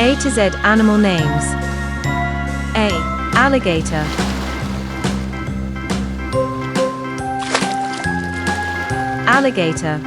A to Z animal names. A. Alligator. Alligator.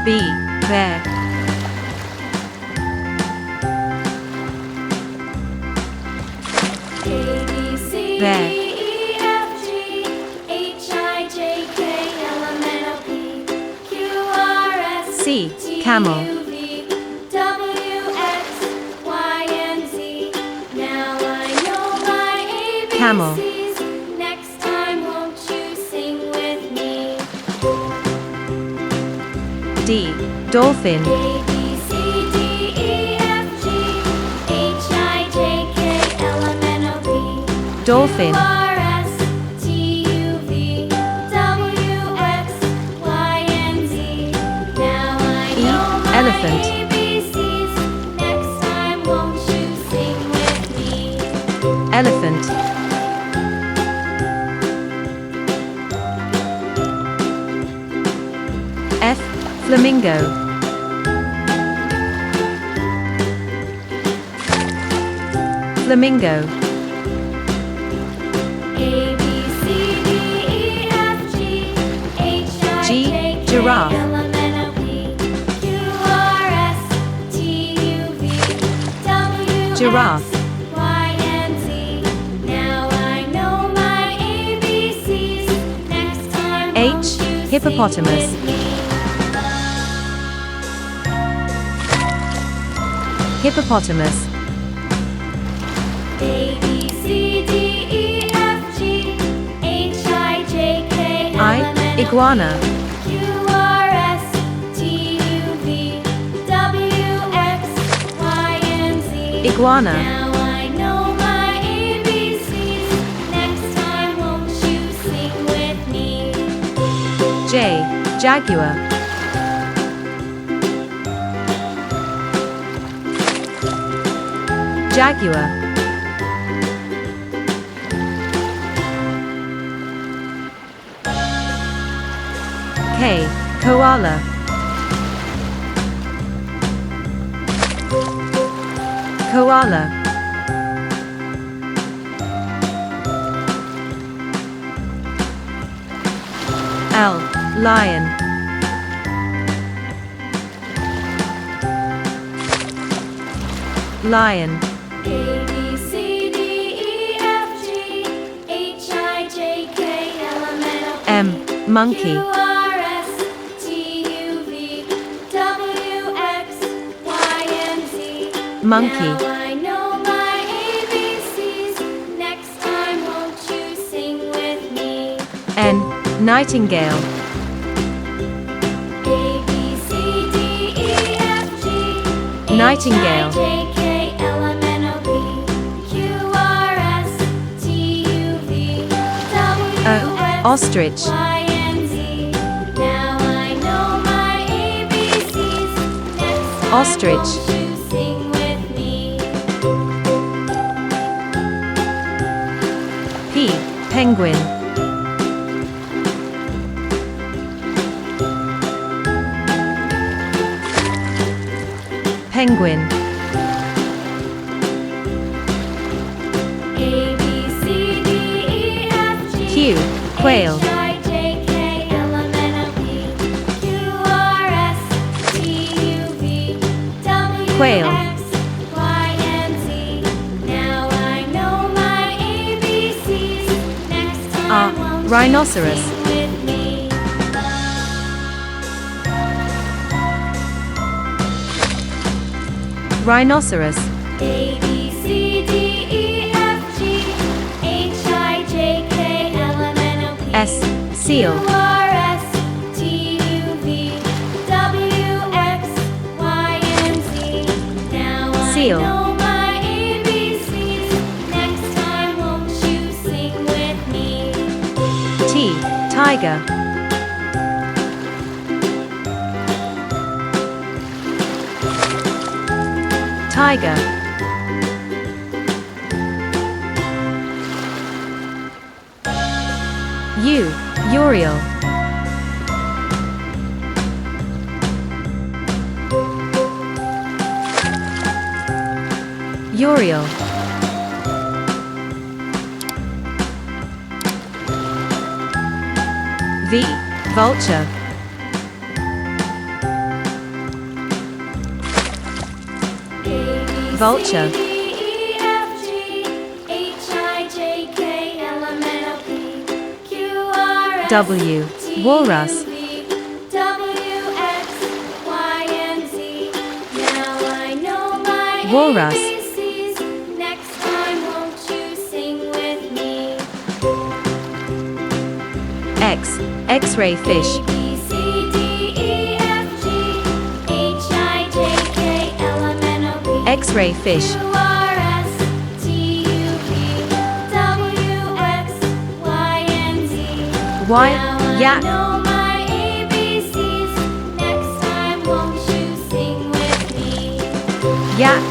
B. Bear. Bear. C. Camel. Camel. Next time, won't you sing with me? D. Dolphin. A, B, C, D, E, F, G, H, I, J, K, L, M, N, O, P, Dolphin. Q, R, S, T, U, V, W, X, Y, and Z. Now I know my Elephant. ABCs. Next time, won't you sing with me? Elephant. F. Flamingo. Flamingo. A, B, C, D, E, F, G, H, I, G. J, K, Giraffe. L, M, N, O, P, Q, R, S, T, U, V, W, Giraffe. X, Y, and Z. Now I know my ABCs. Next time, won't H. you Hippopotamus. sing with me? Hippopotamus. A, B, C, D, E, F, G, H, I, J, K, L, I. M, N, O, P, Iguana. Q, R, S, T, U, V, W, X, Y, and Z. Iguana. Now I know my ABCs. Next time, won't you sing with me? J. Jaguar. Jaguar. K. Koala. Koala. L. Lion. Lion. A, B, C, D, E, F, G, H, I, J, K, L, M, N, O, P, M. Monkey. Q, R, S, T, U, V, W, X, Y, and Z. Monkey. Now I know my ABCs. Next time, won't you sing with me? N. Nightingale. A, B, C, D, E, F, G, Nightingale. H, I, J, K, L, M, N, O, P, Q, R, S, T, U, V, W, O. X, Ostrich. Y, and Z. Now I know my ABCs. Next time, Ostrich. won't you sing with me? P. Penguin. Penguin. A, B, C, D, E, F, G, Q. Quail. H, I, J, K, L, M, N, O, P, Q, R, S, T, U, V, W, Quail. X, Y, and Z. Now I know my ABCs. Next time, won't you Rhinoceros. sing with me? Rhinoceros. A, B, C, D, E, F, G, H, I, J, K, L, M, N, O, P, S. Seal. Q, R, S, T, U, V, W, X, Y, and Z. Now Seal. I know my ABCs. Next time, won't you sing with me? T. Tiger. Tiger. U. Uriel. Uriel. V. Vulture. Vulture. W. Walrus. Walrus. Next time, won't you sing with me? X. X-ray fish. A, B, C, D, E, F, G, H, I, J, K, L, M, N, O, P, X-ray fish. Q, R, S, T, U, V, W, X, Y, and Z. Y. Now I Yak. know my ABCs. Next time, won't you sing with me? Yak.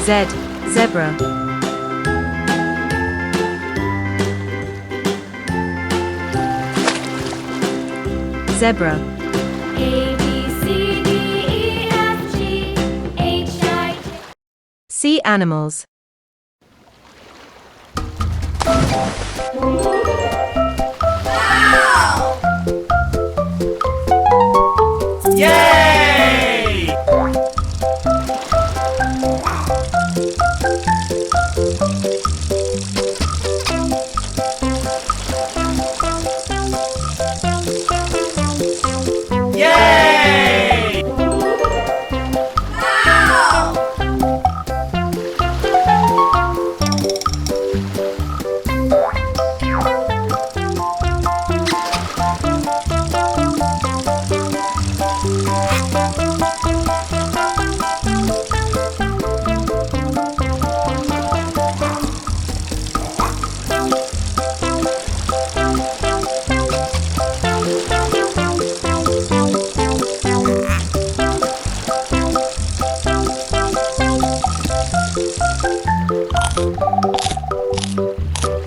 Z. Zebra. Zebra. A, B, C, D, E, F, G, H, I, J. Sea animals. Yay! Yay!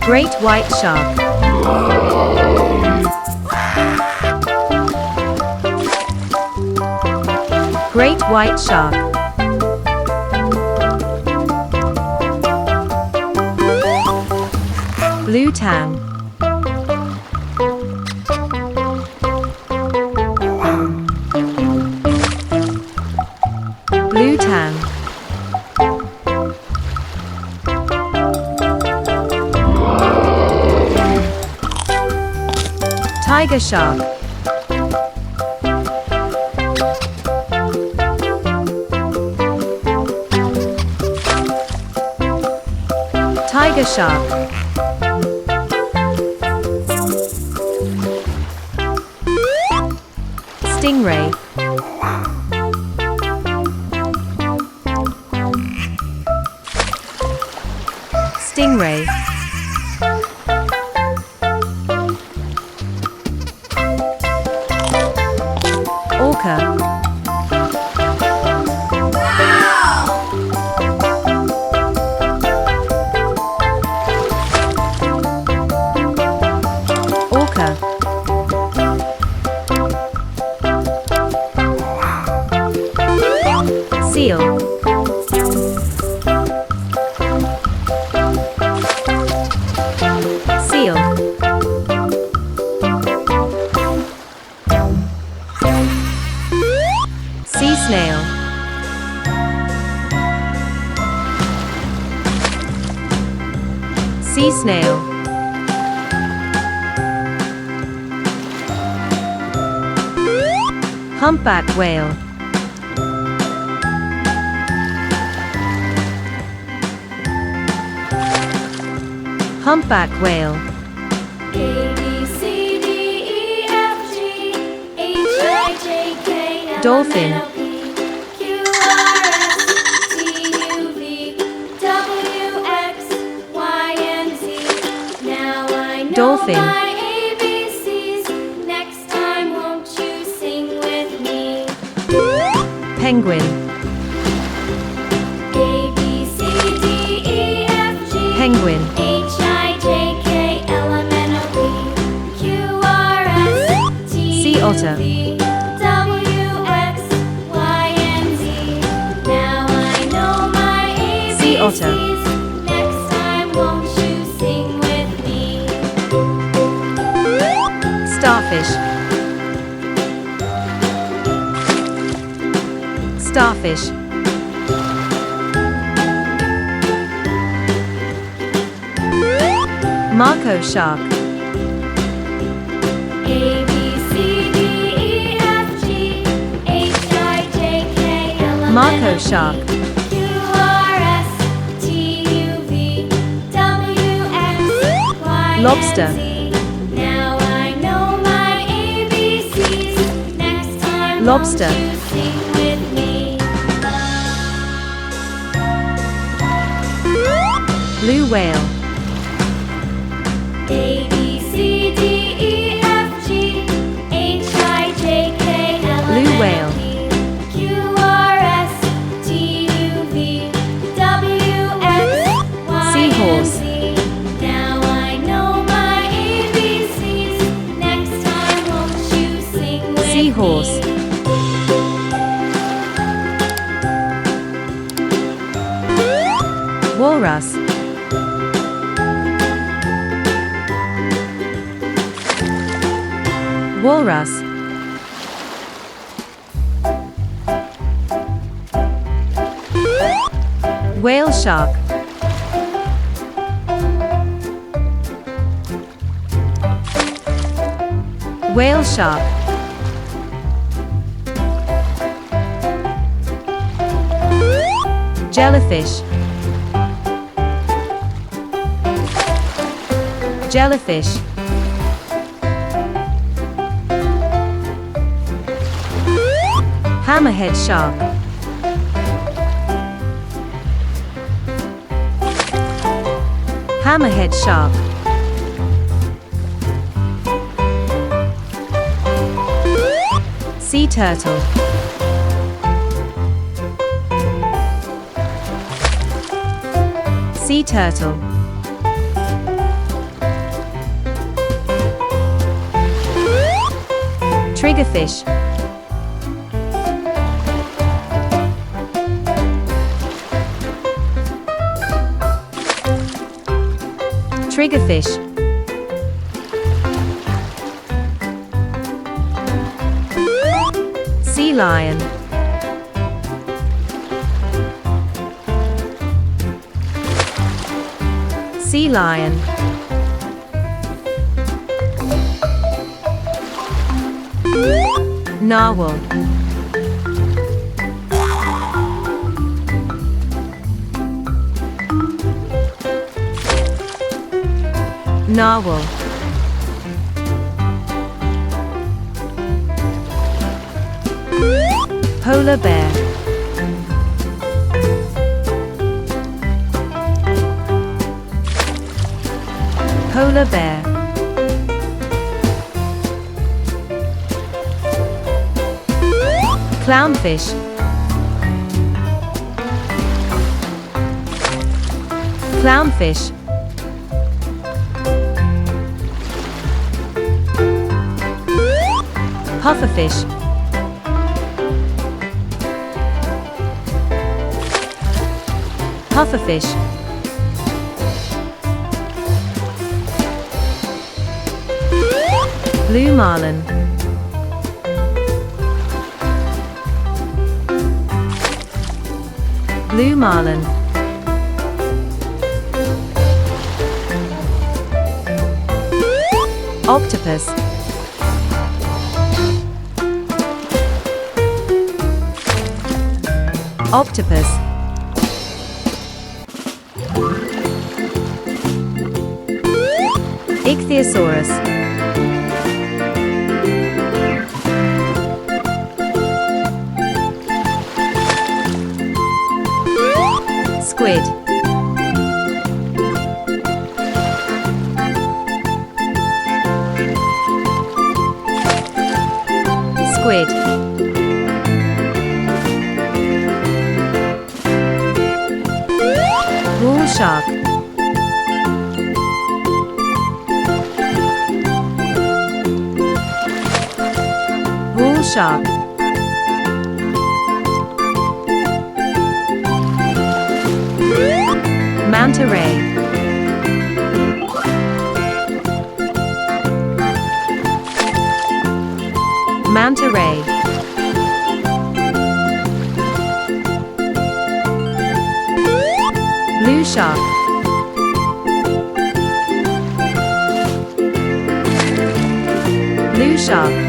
Great white shark. Great white shark. Blue tang. Blue tang. Tiger shark. Tiger shark. Stingray. Stingray. Orca. Orca. Seal. Seal. Sea snail. Sea snail. Humpback whale. Humpback whale. A, B, C, D, E, F, G, H, I, J, K, L, Dolphin. M, N, O, P, Q, R, S, T, U, V, W, X, Y, and Z. Now I know Dolphin. my ABCs. Next time, won't you sing with me? Penguin. A, B, C, D, E, F, G, Penguin. H, I, J, K, L, M, N, O, P, Q, R, S, T, Sea U, otter. V, Otter. Next time, won't you sing with me? Starfish. Starfish. Mako shark. A, B, C, D, E, F, G, H, I, J, K, L, M, Mako N, O, P, shark. Q, R, S, T, U, V, W, X, Y, Lobster. and Z. Now I know my ABCs. Next time, Lobster. won't you sing with me? Blue whale. A, B, C, D, E, F, G, H, I, J, K, L, M, Blue N, whale. O, P, Q, R, S, T, U, V, W, X, Y, Seahorse. and Z. Now I know my ABCs. Next time, won't you sing with Seahorse. me? Walrus. Walrus. Whale shark. Whale shark. Jellyfish. Jellyfish. Hammerhead shark. Hammerhead shark. Sea turtle. Sea turtle. Triggerfish. Triggerfish. Sea lion. Sea lion. Narwhal. Narwhal. Polar bear. Polar bear. Clownfish. Clownfish. Pufferfish. Pufferfish. Blue marlin. Blue marlin. Octopus. Octopus. Ichthyosaurus. Squid. Squid. Bull shark. Bull shark. Manta ray. Manta ray. Blue shark. Blue shark.